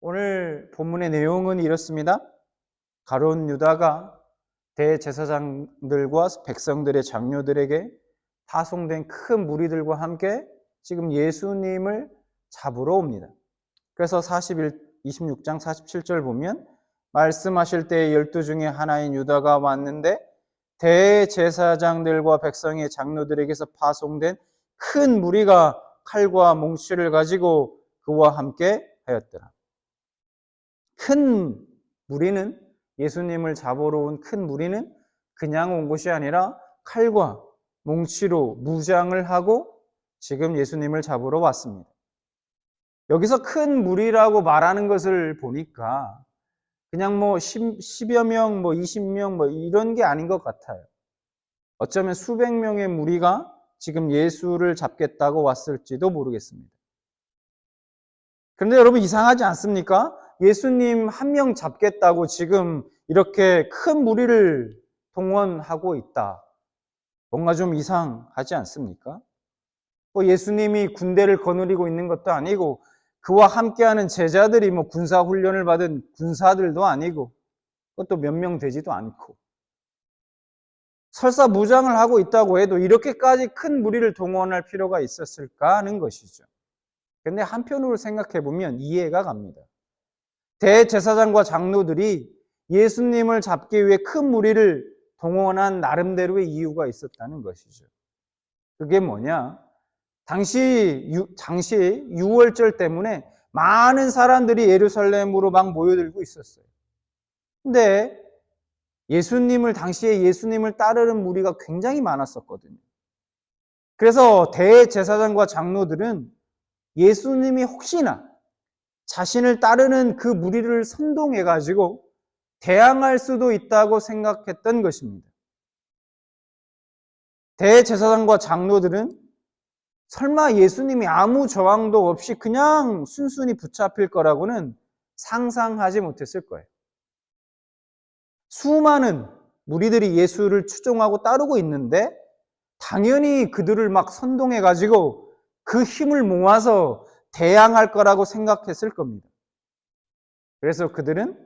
오늘 본문의 내용은 이렇습니다. 가룟 유다가 대제사장들과 백성들의 장로들에게 파송된 큰 무리들과 함께 지금 예수님을 잡으러 옵니다. 그래서 26장 47절 보면 말씀하실 때 12 중에 하나인 유다가 왔는데 대제사장들과 백성의 장로들에게서 파송된 큰 무리가 칼과 몽치를 가지고 그와 함께 하였더라. 큰 무리는, 예수님을 잡으러 온 큰 무리는 그냥 온 것이 아니라 칼과 몽치로 무장을 하고 지금 예수님을 잡으러 왔습니다. 여기서 큰 무리라고 말하는 것을 보니까 그냥 10여 명, 20명 이런 게 아닌 것 같아요. 어쩌면 수백 명의 무리가 지금 예수를 잡겠다고 왔을지도 모르겠습니다. 그런데 여러분, 이상하지 않습니까? 예수님 한 명 잡겠다고 지금 이렇게 큰 무리를 동원하고 있다. 뭔가 좀 이상하지 않습니까? 예수님이 군대를 거느리고 있는 것도 아니고 그와 함께하는 제자들이 군사훈련을 받은 군사들도 아니고 그것도 몇 명 되지도 않고 설사 무장을 하고 있다고 해도 이렇게까지 큰 무리를 동원할 필요가 있었을까 하는 것이죠. 그런데 한편으로 생각해 보면 이해가 갑니다. 대제사장과 장로들이 예수님을 잡기 위해 큰 무리를 동원한 나름대로의 이유가 있었다는 것이죠. 그게 뭐냐? 당시 유월절 때문에 많은 사람들이 예루살렘으로 막 모여들고 있었어요. 근데 당시에 예수님을 따르는 무리가 굉장히 많았었거든요. 그래서 대제사장과 장로들은 예수님이 혹시나 자신을 따르는 그 무리를 선동해가지고 대항할 수도 있다고 생각했던 것입니다. 대제사장과 장로들은 설마 예수님이 아무 저항도 없이 그냥 순순히 붙잡힐 거라고는 상상하지 못했을 거예요. 수많은 무리들이 예수를 추종하고 따르고 있는데 당연히 그들을 막 선동해가지고 그 힘을 모아서 대항할 거라고 생각했을 겁니다. 그래서 그들은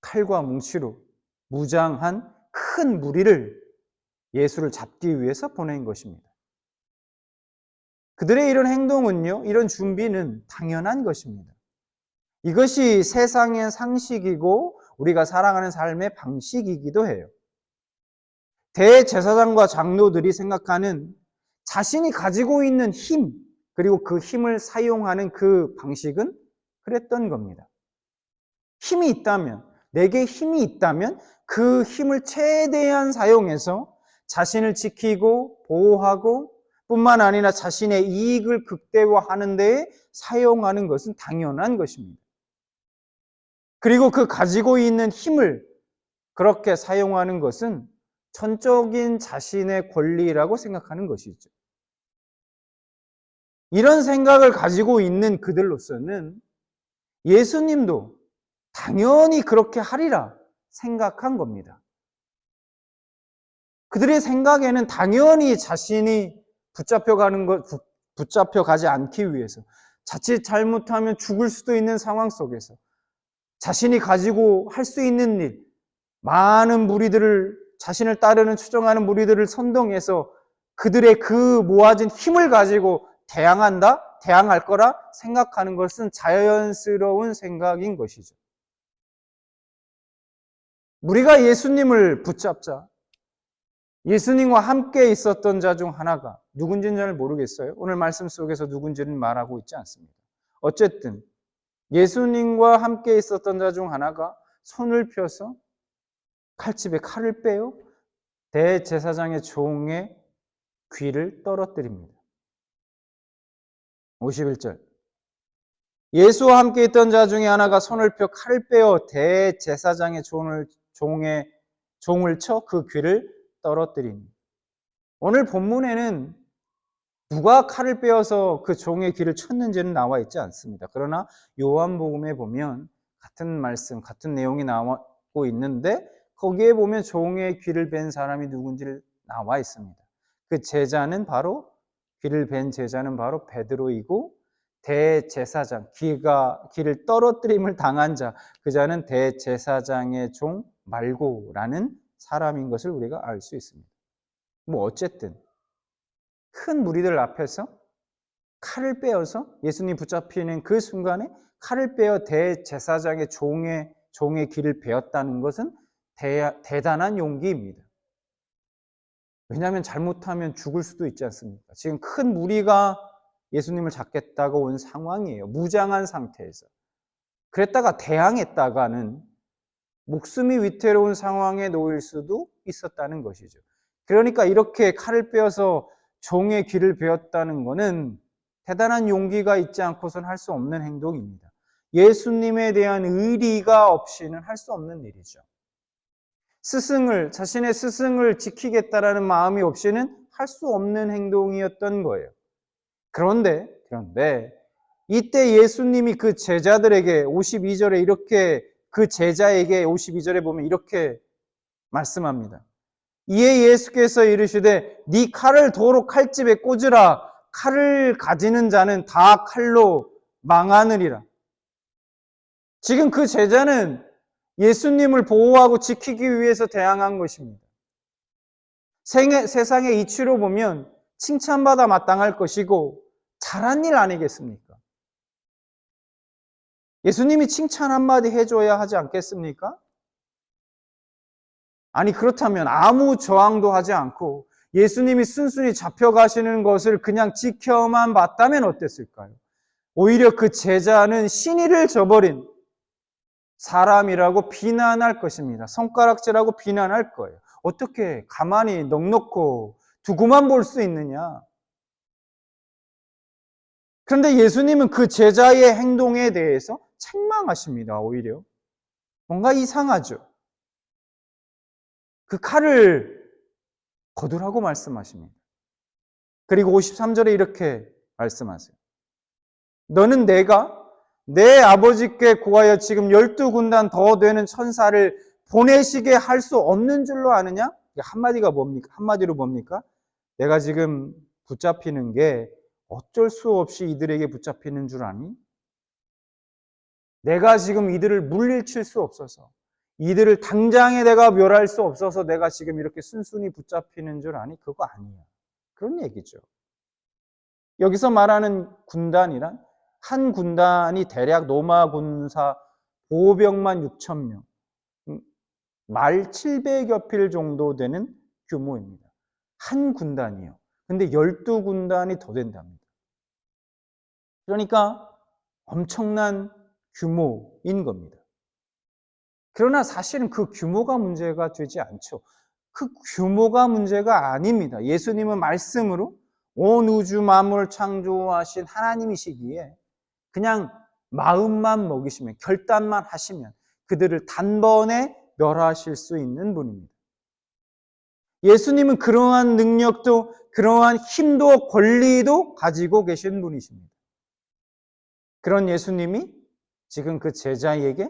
칼과 뭉치로 무장한 큰 무리를 예수를 잡기 위해서 보낸 것입니다. 그들의 이런 행동은요, 이런 준비는 당연한 것입니다. 이것이 세상의 상식이고 우리가 살아가는 삶의 방식이기도 해요. 대제사장과 장로들이 생각하는 자신이 가지고 있는 힘, 그리고 그 힘을 사용하는 그 방식은 그랬던 겁니다. 내게 힘이 있다면 그 힘을 최대한 사용해서 자신을 지키고 보호하고 뿐만 아니라 자신의 이익을 극대화하는 데에 사용하는 것은 당연한 것입니다. 그리고 그 가지고 있는 힘을 그렇게 사용하는 것은 전적인 자신의 권리라고 생각하는 것이죠. 이런 생각을 가지고 있는 그들로서는 예수님도 당연히 그렇게 하리라 생각한 겁니다. 그들의 생각에는 당연히 자신이 붙잡혀가지 않기 위해서, 자칫 잘못하면 죽을 수도 있는 상황 속에서 자신이 가지고 할 수 있는 일, 많은 무리들을, 자신을 따르는 추종하는 무리들을 선동해서 그들의 그 모아진 힘을 가지고 대항할 거라 생각하는 것은 자연스러운 생각인 것이죠. 우리가 예수님을 붙잡자, 예수님과 함께 있었던 자 중 하나가 누군지는 잘 모르겠어요. 오늘 말씀 속에서 누군지는 말하고 있지 않습니다. 어쨌든 예수님과 함께 있었던 자 중 하나가 손을 펴서 칼집에 칼을 빼어 대제사장의 종의 귀를 떨어뜨립니다. 51절. 예수와 함께 있던 자 중에 하나가 손을 펴 칼을 빼어 대제사장의 종을 쳐 그 귀를 떨어뜨립니다. 오늘 본문에는 누가 칼을 빼어서 그 종의 귀를 쳤는지는 나와 있지 않습니다. 그러나 요한복음에 보면 같은 말씀, 같은 내용이 나오고 있는데 거기에 보면 종의 귀를 벤 사람이 누군지를 나와 있습니다. 그 귀를 벤 제자는 바로 베드로이고 대제사장, 길을 떨어뜨림을 당한 자, 그 자는 대제사장의 종 말고라는 사람인 것을 우리가 알 수 있습니다. 뭐 어쨌든 큰 무리들 앞에서 칼을 빼어서 예수님 붙잡히는 그 순간에 칼을 빼어 대제사장의 종의 길을 베었다는 것은 대단한 용기입니다. 왜냐하면 잘못하면 죽을 수도 있지 않습니까? 지금 큰 무리가 예수님을 잡겠다고 온 상황이에요. 무장한 상태에서. 그랬다가 대항했다가는 목숨이 위태로운 상황에 놓일 수도 있었다는 것이죠. 그러니까 이렇게 칼을 빼어서 종의 귀를 베었다는 것은 대단한 용기가 있지 않고서는 할 수 없는 행동입니다. 예수님에 대한 의리가 없이는 할 수 없는 일이죠. 자신의 스승을 지키겠다라는 마음이 없이는 할 수 없는 행동이었던 거예요. 그런데 이때 예수님이 그 제자들에게 52절에 이렇게 그 제자에게 52절에 보면 이렇게 말씀합니다. 이에 예수께서 이르시되 네 칼을 도로 칼집에 꽂으라. 칼을 가지는 자는 다 칼로 망하느니라. 지금 그 제자는 예수님을 보호하고 지키기 위해서 대항한 것입니다. 세상의 이치로 보면 칭찬받아 마땅할 것이고 잘한 일 아니겠습니까? 예수님이 칭찬 한마디 해줘야 하지 않겠습니까? 아니 그렇다면 아무 저항도 하지 않고 예수님이 순순히 잡혀가시는 것을 그냥 지켜만 봤다면 어땠을까요? 오히려 그 제자는 신의를 저버린 사람이라고 비난할 것입니다. 손가락질하고 비난할 거예요. 어떻게 가만히 넋놓고 두고만 볼 수 있느냐? 그런데 예수님은 그 제자의 행동에 대해서 책망하십니다. 오히려 뭔가 이상하죠. 그 칼을 거두라고 말씀하십니다. 그리고 53절에 이렇게 말씀하세요. 너는 내가 내 아버지께 구하여 지금 12군단 더 되는 천사를 보내시게 할 수 없는 줄로 아느냐? 한마디로 뭡니까? 내가 지금 붙잡히는 게 어쩔 수 없이 이들에게 붙잡히는 줄 아니? 내가 지금 이들을 물리칠 수 없어서, 이들을 당장에 내가 멸할 수 없어서 내가 지금 이렇게 순순히 붙잡히는 줄 아니? 그거 아니야. 그런 얘기죠. 여기서 말하는 군단이란 한 군단이 대략 로마 군사 보병만 6,000명, 말 700여 필 정도 되는 규모입니다. 한 군단이요. 근데 12군단이 더 된답니다. 그러니까 엄청난 규모인 겁니다. 그러나 사실은 그 규모가 문제가 되지 않죠. 그 규모가 문제가 아닙니다. 예수님은 말씀으로 온 우주 만물을 창조하신 하나님이시기에 그냥 마음만 먹이시면, 결단만 하시면 그들을 단번에 멸하실 수 있는 분입니다. 예수님은 그러한 능력도 그러한 힘도 권리도 가지고 계신 분이십니다. 그런 예수님이 지금 그 제자에게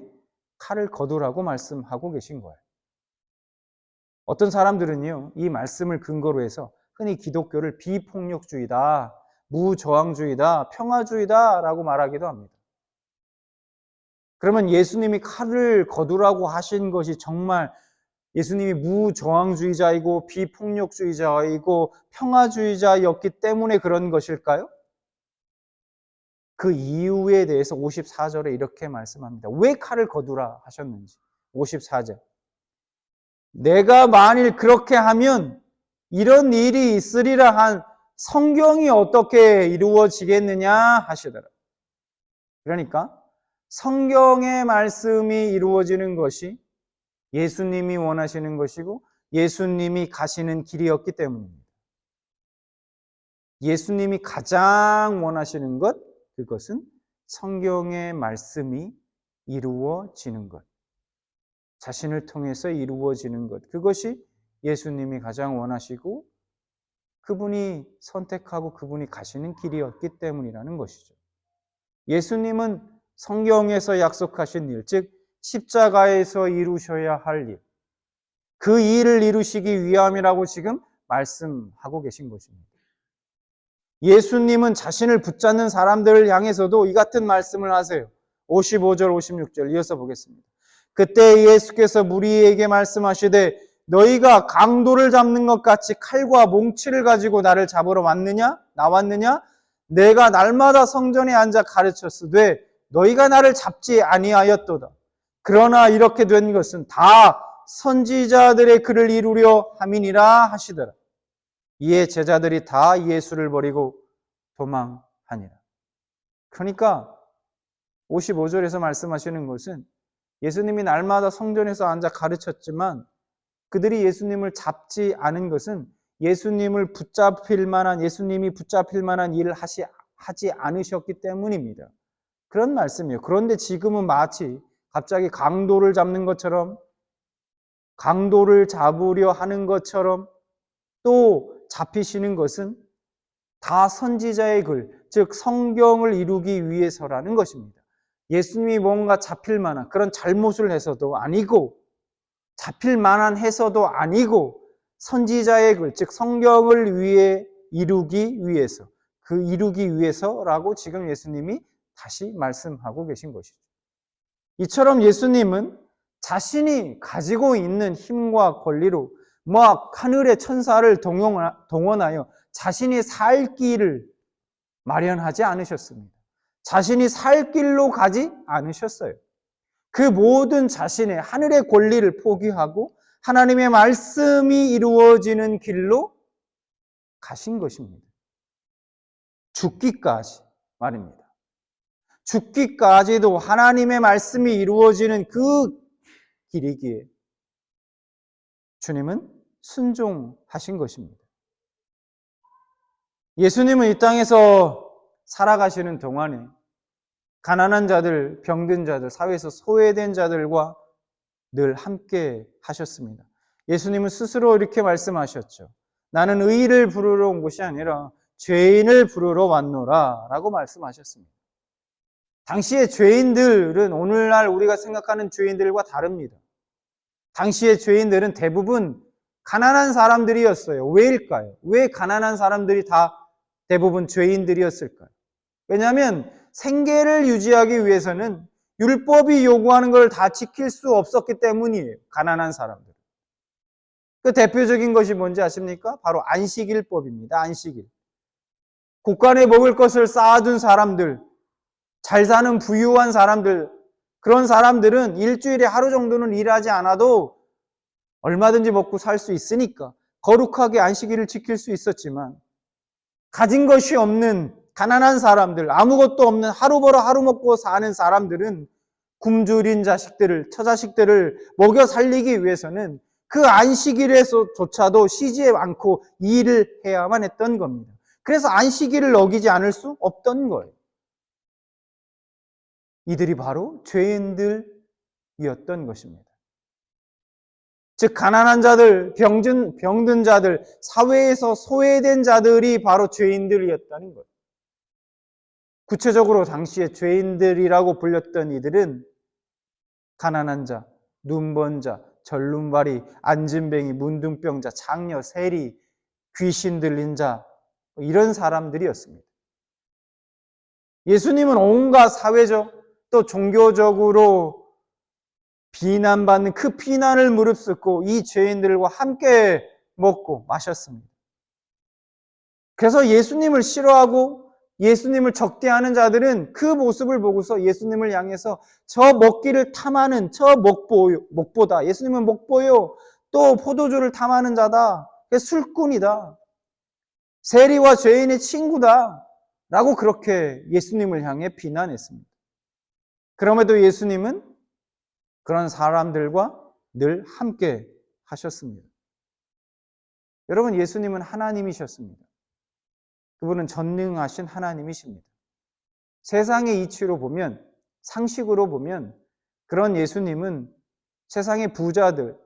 칼을 거두라고 말씀하고 계신 거예요. 어떤 사람들은요, 이 말씀을 근거로 해서 흔히 기독교를 비폭력주의다, 무저항주의다, 평화주의다 라고 말하기도 합니다. 그러면 예수님이 칼을 거두라고 하신 것이 정말 예수님이 무저항주의자이고 비폭력주의자이고 평화주의자였기 때문에 그런 것일까요? 그 이유에 대해서 54절에 이렇게 말씀합니다. 왜 칼을 거두라 하셨는지. 54절. 내가 만일 그렇게 하면 이런 일이 있으리라 한 성경이 어떻게 이루어지겠느냐 하시더라. 그러니까 성경의 말씀이 이루어지는 것이 예수님이 원하시는 것이고 예수님이 가시는 길이었기 때문입니다. 예수님이 가장 원하시는 것, 그것은 성경의 말씀이 이루어지는 것, 자신을 통해서 이루어지는 것, 그것이 예수님이 가장 원하시고 그분이 선택하고 그분이 가시는 길이었기 때문이라는 것이죠. 예수님은 성경에서 약속하신 일, 즉 십자가에서 이루셔야 할 일, 그 일을 이루시기 위함이라고 지금 말씀하고 계신 것입니다. 예수님은 자신을 붙잡는 사람들을 향해서도 이 같은 말씀을 하세요. 55절, 56절 이어서 보겠습니다. 그때 예수께서 무리에게 말씀하시되 너희가 강도를 잡는 것 같이 칼과 몽치를 가지고 나를 잡으러 나왔느냐? 내가 날마다 성전에 앉아 가르쳤으되 너희가 나를 잡지 아니하였도다. 그러나 이렇게 된 것은 다 선지자들의 글을 이루려 함이니라 하시더라. 이에 제자들이 다 예수를 버리고 도망하니라. 그러니까 55절에서 말씀하시는 것은 예수님이 날마다 성전에서 앉아 가르쳤지만 그들이 예수님을 잡지 않은 것은 예수님이 붙잡힐 만한 일을 하지 않으셨기 때문입니다. 그런 말씀이에요. 그런데 지금은 마치 갑자기 강도를 잡는 것처럼, 강도를 잡으려 하는 것처럼 또 잡히시는 것은 다 선지자의 글, 즉 성경을 이루기 위해서라는 것입니다. 예수님이 뭔가 잡힐 만한 그런 잘못을 해서도 아니고, 잡힐 만한 해서도 아니고, 선지자의 글, 즉 성경을 이루기 위해서라고 지금 예수님이 다시 말씀하고 계신 것이죠. 이처럼 예수님은 자신이 가지고 있는 힘과 권리로 막 하늘의 천사를 동원하여 자신이 살 길을 마련하지 않으셨습니다. 자신이 살 길로 가지 않으셨어요. 그 모든 자신의 하늘의 권리를 포기하고 하나님의 말씀이 이루어지는 길로 가신 것입니다. 죽기까지 말입니다. 죽기까지도 하나님의 말씀이 이루어지는 그 길이기에 주님은 순종하신 것입니다. 예수님은 이 땅에서 살아가시는 동안에 가난한 자들, 병든 자들, 사회에서 소외된 자들과 늘 함께 하셨습니다. 예수님은 스스로 이렇게 말씀하셨죠. 나는 의인을 부르러 온 것이 아니라 죄인을 부르러 왔노라 라고 말씀하셨습니다. 당시의 죄인들은 오늘날 우리가 생각하는 죄인들과 다릅니다. 당시의 죄인들은 대부분 가난한 사람들이었어요. 왜일까요? 왜 가난한 사람들이 다 대부분 죄인들이었을까요? 왜냐하면 생계를 유지하기 위해서는 율법이 요구하는 걸 다 지킬 수 없었기 때문이에요. 가난한 사람들. 그 대표적인 것이 뭔지 아십니까? 바로 안식일법입니다. 안식일. 곳간에 먹을 것을 쌓아둔 사람들, 잘 사는 부유한 사람들, 그런 사람들은 일주일에 하루 정도는 일하지 않아도 얼마든지 먹고 살 수 있으니까 거룩하게 안식일을 지킬 수 있었지만, 가진 것이 없는 가난한 사람들, 아무것도 없는 하루 벌어 하루 먹고 사는 사람들은 굶주린 처자식들을 먹여 살리기 위해서는 그 안식일에서조차도 쉬지 않고 일을 해야만 했던 겁니다. 그래서 안식일을 어기지 않을 수 없던 거예요. 이들이 바로 죄인들이었던 것입니다. 즉 가난한 자들, 병든 자들, 사회에서 소외된 자들이 바로 죄인들이었다는 거예요. 구체적으로 당시에 죄인들이라고 불렸던 이들은 가난한 자, 눈먼 자, 절름발이, 안진뱅이, 문둥병자, 장녀, 세리, 귀신 들린 자, 이런 사람들이었습니다. 예수님은 온갖 사회적 또 종교적으로 비난받는 그 비난을 무릅쓰고 이 죄인들과 함께 먹고 마셨습니다. 그래서 예수님을 싫어하고 예수님을 적대하는 자들은 그 모습을 보고서 예수님을 향해서 저 먹기를 탐하는 저 목보다, 예수님은 목보요, 또 포도주를 탐하는 자다, 술꾼이다, 세리와 죄인의 친구다 라고 그렇게 예수님을 향해 비난했습니다. 그럼에도 예수님은 그런 사람들과 늘 함께 하셨습니다. 여러분, 예수님은 하나님이셨습니다. 그분은 전능하신 하나님이십니다. 세상의 이치로 보면, 상식으로 보면 그런 예수님은 세상의 부자들,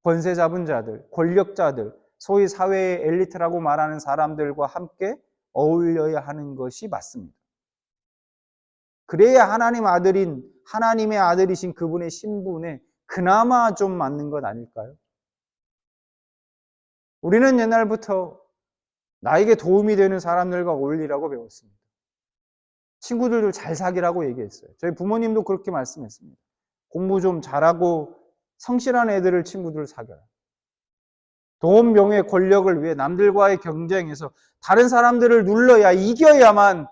권세 잡은 자들, 권력자들, 소위 사회의 엘리트라고 말하는 사람들과 함께 어울려야 하는 것이 맞습니다. 그래야 하나님의 아들이신 그분의 신분에 그나마 좀 맞는 것 아닐까요? 우리는 옛날부터 나에게 도움이 되는 사람들과 어울리라고 배웠습니다. 친구들도 잘 사귀라고 얘기했어요. 저희 부모님도 그렇게 말씀했습니다. 공부 좀 잘하고 성실한 애들을 친구들 사귀어라. 돈, 명예, 권력을 위해 남들과의 경쟁에서 다른 사람들을 눌러야 이겨야만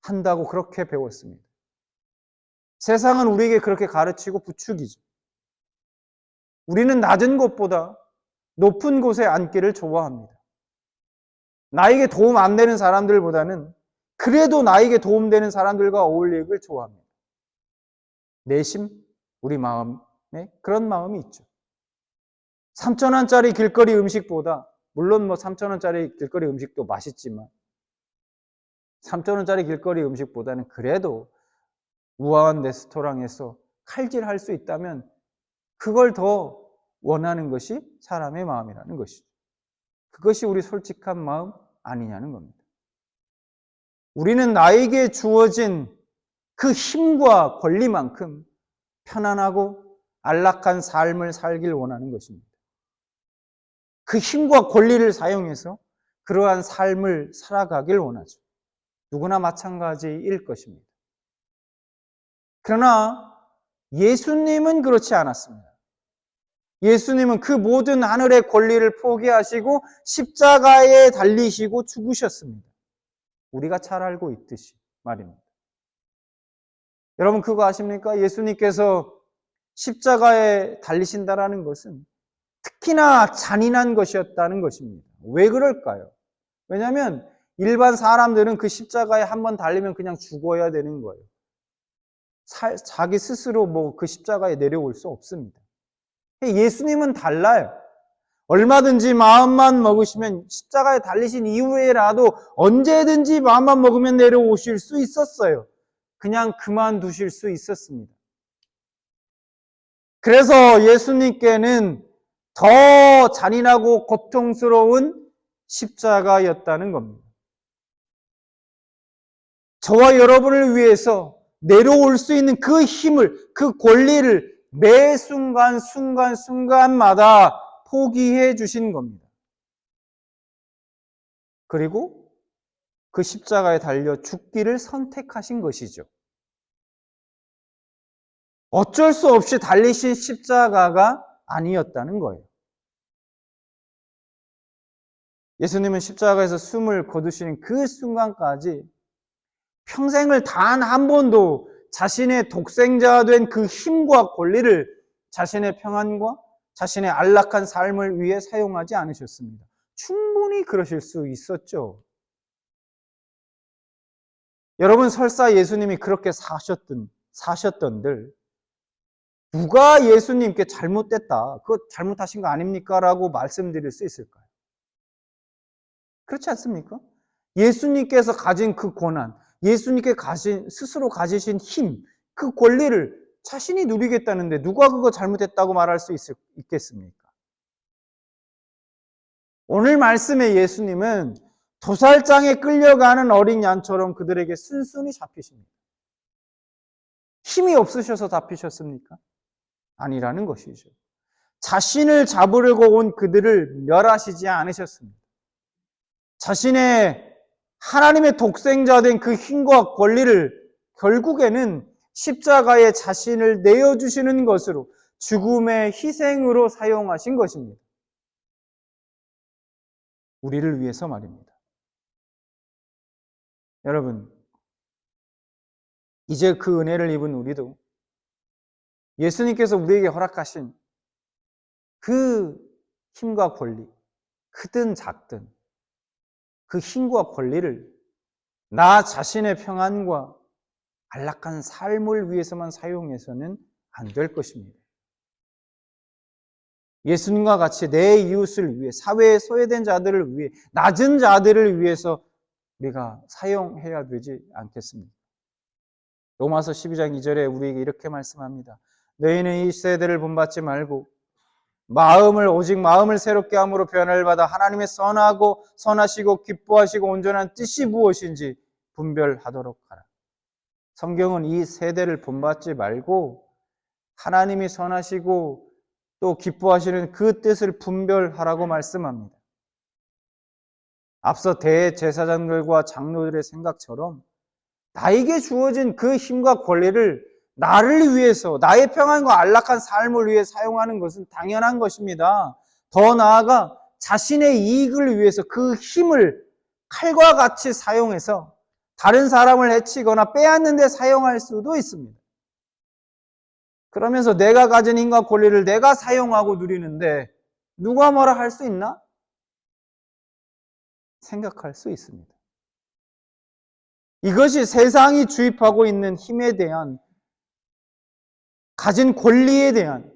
한다고 그렇게 배웠습니다. 세상은 우리에게 그렇게 가르치고 부추기죠. 우리는 낮은 곳보다 높은 곳에 앉기를 좋아합니다. 나에게 도움 안 되는 사람들보다는 그래도 나에게 도움되는 사람들과 어울리길 좋아합니다. 내심 우리 마음에 그런 마음이 있죠. 3,000원짜리 길거리 음식보다, 물론 3,000원짜리 길거리 음식도 맛있지만 3,000원짜리 길거리 음식보다는 그래도 우아한 레스토랑에서 칼질할 수 있다면 그걸 더 원하는 것이 사람의 마음이라는 것이죠. 그것이 우리 솔직한 마음 아니냐는 겁니다. 우리는 나에게 주어진 그 힘과 권리만큼 편안하고 안락한 삶을 살길 원하는 것입니다. 그 힘과 권리를 사용해서 그러한 삶을 살아가길 원하죠. 누구나 마찬가지일 것입니다. 그러나 예수님은 그렇지 않았습니다. 예수님은 그 모든 하늘의 권리를 포기하시고 십자가에 달리시고 죽으셨습니다. 우리가 잘 알고 있듯이 말입니다. 여러분 그거 아십니까? 예수님께서 십자가에 달리신다라는 것은 특히나 잔인한 것이었다는 것입니다. 왜 그럴까요? 왜냐하면 일반 사람들은 그 십자가에 한번 달리면 그냥 죽어야 되는 거예요. 자기 스스로 그 십자가에 내려올 수 없습니다. 예수님은 달라요. 얼마든지 마음만 먹으시면 십자가에 달리신 이후에라도 언제든지 마음만 먹으면 내려오실 수 있었어요. 그냥 그만두실 수 있었습니다. 그래서 예수님께는 더 잔인하고 고통스러운 십자가였다는 겁니다. 저와 여러분을 위해서 내려올 수 있는 그 힘을, 그 권리를 매 순간마다 포기해 주신 겁니다. 그리고 그 십자가에 달려 죽기를 선택하신 것이죠. 어쩔 수 없이 달리신 십자가가 아니었다는 거예요. 예수님은 십자가에서 숨을 거두시는 그 순간까지 평생을 단 한 번도 자신의 독생자 된 그 힘과 권리를 자신의 평안과 자신의 안락한 삶을 위해 사용하지 않으셨습니다. 충분히 그러실 수 있었죠. 여러분 설사 예수님이 그렇게 사셨던들 누가 예수님께 잘못됐다, 그거 잘못하신 거 아닙니까? 라고 말씀드릴 수 있을까요? 그렇지 않습니까? 예수님께서 가진 그 권한, 예수님께 스스로 가지신 힘, 그 권리를 자신이 누리겠다는데 누가 그거 잘못했다고 말할 수 있겠습니까? 오늘 말씀의 예수님은 도살장에 끌려가는 어린 양처럼 그들에게 순순히 잡히십니다. 힘이 없으셔서 잡히셨습니까? 아니라는 것이죠. 자신을 잡으려고 온 그들을 멸하시지 않으셨습니다. 자신의 하나님의 독생자 된 그 힘과 권리를 결국에는 십자가에 자신을 내어주시는 것으로 죽음의 희생으로 사용하신 것입니다. 우리를 위해서 말입니다. 여러분, 이제 그 은혜를 입은 우리도 예수님께서 우리에게 허락하신 그 힘과 권리, 크든 작든 그 힘과 권리를 나 자신의 평안과 안락한 삶을 위해서만 사용해서는 안 될 것입니다. 예수님과 같이 내 이웃을 위해, 사회에 소외된 자들을 위해, 낮은 자들을 위해서 우리가 사용해야 되지 않겠습니까? 로마서 12장 2절에 우리에게 이렇게 말씀합니다. 너희는 이 세대를 본받지 말고 오직 마음을 새롭게 함으로 변화를 받아 하나님의 선하시고 기뻐하시고 온전한 뜻이 무엇인지 분별하도록 하라. 성경은 이 세대를 본받지 말고 하나님이 선하시고 또 기뻐하시는 그 뜻을 분별하라고 말씀합니다. 앞서 대제사장들과 장로들의 생각처럼 나에게 주어진 그 힘과 권리를 나를 위해서, 나의 평안과 안락한 삶을 위해 사용하는 것은 당연한 것입니다. 더 나아가 자신의 이익을 위해서 그 힘을 칼과 같이 사용해서 다른 사람을 해치거나 빼앗는 데 사용할 수도 있습니다. 그러면서 내가 가진 힘과 권리를 내가 사용하고 누리는데 누가 뭐라 할 수 있나? 생각할 수 있습니다. 이것이 세상이 주입하고 있는 힘에 대한, 가진 권리에 대한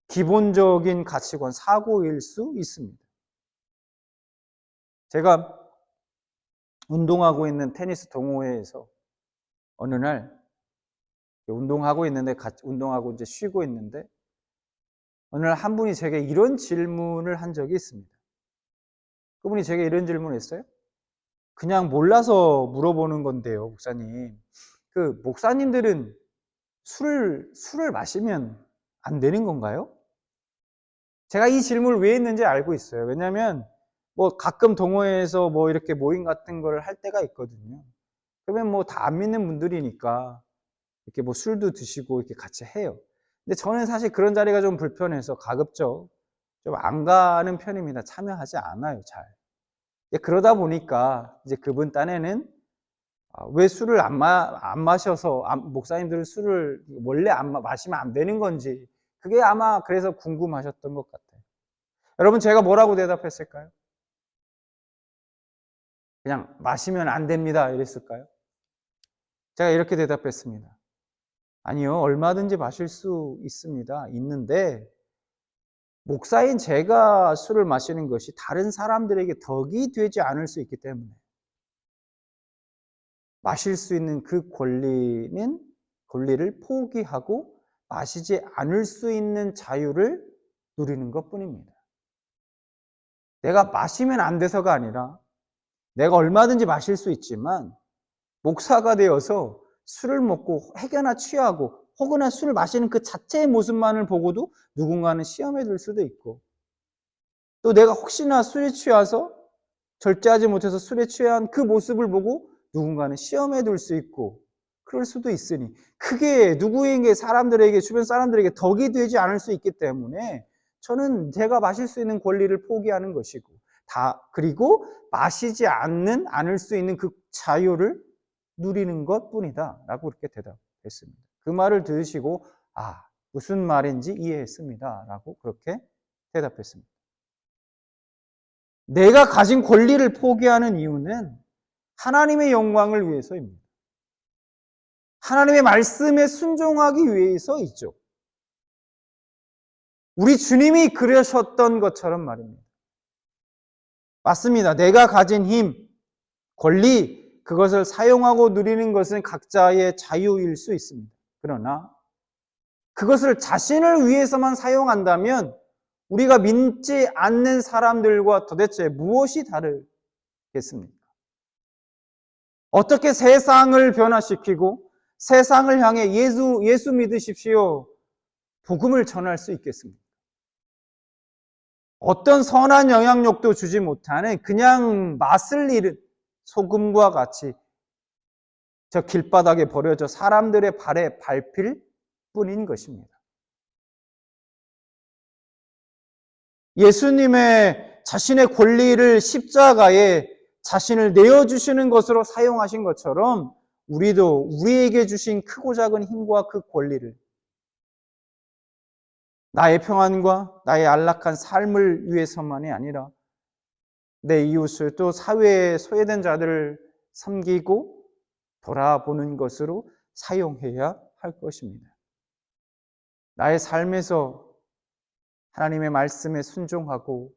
기본적인 가치관, 사고일 수 있습니다. 제가 운동하고 있는 테니스 동호회에서 어느 날 운동하고 있는데, 운동하고 이제 쉬고 있는데, 어느 날 한 분이 제게 이런 질문을 한 적이 있습니다. 그분이 제게 이런 질문을 했어요. 그냥 몰라서 물어보는 건데요, 목사님. 그 목사님들은 술을 마시면 안 되는 건가요? 제가 이 질문을 왜 했는지 알고 있어요. 왜냐하면 뭐 가끔 동호회에서 뭐 이렇게 모임 같은 걸 할 때가 있거든요. 그러면 뭐 다 안 믿는 분들이니까 이렇게 뭐 술도 드시고 이렇게 같이 해요. 근데 저는 사실 그런 자리가 좀 불편해서 가급적 좀 안 가는 편입니다. 참여하지 않아요, 잘. 그러다 보니까 이제 그분 딴에는 왜 술을 안 마셔서, 목사님들은 술을 원래 마시면 안 되는 건지, 그게 아마 그래서 궁금하셨던 것 같아요. 여러분, 제가 뭐라고 대답했을까요? 그냥 마시면 안 됩니다 이랬을까요? 제가 이렇게 대답했습니다. 아니요, 얼마든지 마실 수 있는데 목사인 제가 술을 마시는 것이 다른 사람들에게 덕이 되지 않을 수 있기 때문에 마실 수 있는 그 권리를 포기하고 마시지 않을 수 있는 자유를 누리는 것뿐입니다. 내가 마시면 안 돼서가 아니라 내가 얼마든지 마실 수 있지만 목사가 되어서 술을 먹고 혹여나 취하고 혹여나 술을 마시는 그 자체의 모습만을 보고도 누군가는 시험에 들 수도 있고, 또 내가 혹시나 술에 취해서 절제하지 못해서 술에 취한 그 모습을 보고 누군가는 시험에 들 수 있고 그럴 수도 있으니 크게 누구에게, 사람들에게, 주변 사람들에게 덕이 되지 않을 수 있기 때문에 저는 제가 마실 수 있는 권리를 포기하는 것이고, 그리고 마시지 않을 수 있는 그 자유를 누리는 것뿐이다 라고 그렇게 대답했습니다. 그 말을 들으시고 무슨 말인지 이해했습니다 라고 그렇게 대답했습니다. 내가 가진 권리를 포기하는 이유는 하나님의 영광을 위해서입니다. 하나님의 말씀에 순종하기 위해서이죠. 우리 주님이 그러셨던 것처럼 말입니다. 맞습니다. 내가 가진 힘, 권리, 그것을 사용하고 누리는 것은 각자의 자유일 수 있습니다. 그러나 그것을 자신을 위해서만 사용한다면 우리가 믿지 않는 사람들과 도대체 무엇이 다르겠습니까? 어떻게 세상을 변화시키고 세상을 향해 예수 믿으십시오, 복음을 전할 수 있겠습니까? 어떤 선한 영향력도 주지 못하는 그냥 맛을 잃은 소금과 같이 저 길바닥에 버려져 사람들의 발에 밟힐 뿐인 것입니다. 예수님의 자신의 권리를 십자가에 자신을 내어주시는 것으로 사용하신 것처럼 우리도 우리에게 주신 크고 작은 힘과 그 권리를 나의 평안과 나의 안락한 삶을 위해서만이 아니라 내 이웃을, 또 사회에 소외된 자들을 섬기고 돌아보는 것으로 사용해야 할 것입니다. 나의 삶에서 하나님의 말씀에 순종하고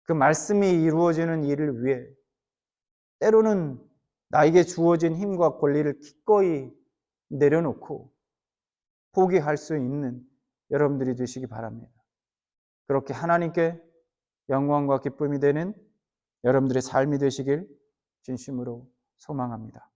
그 말씀이 이루어지는 일을 위해 때로는 나에게 주어진 힘과 권리를 기꺼이 내려놓고 포기할 수 있는 여러분들이 되시기 바랍니다. 그렇게 하나님께 영광과 기쁨이 되는 여러분들의 삶이 되시길 진심으로 소망합니다.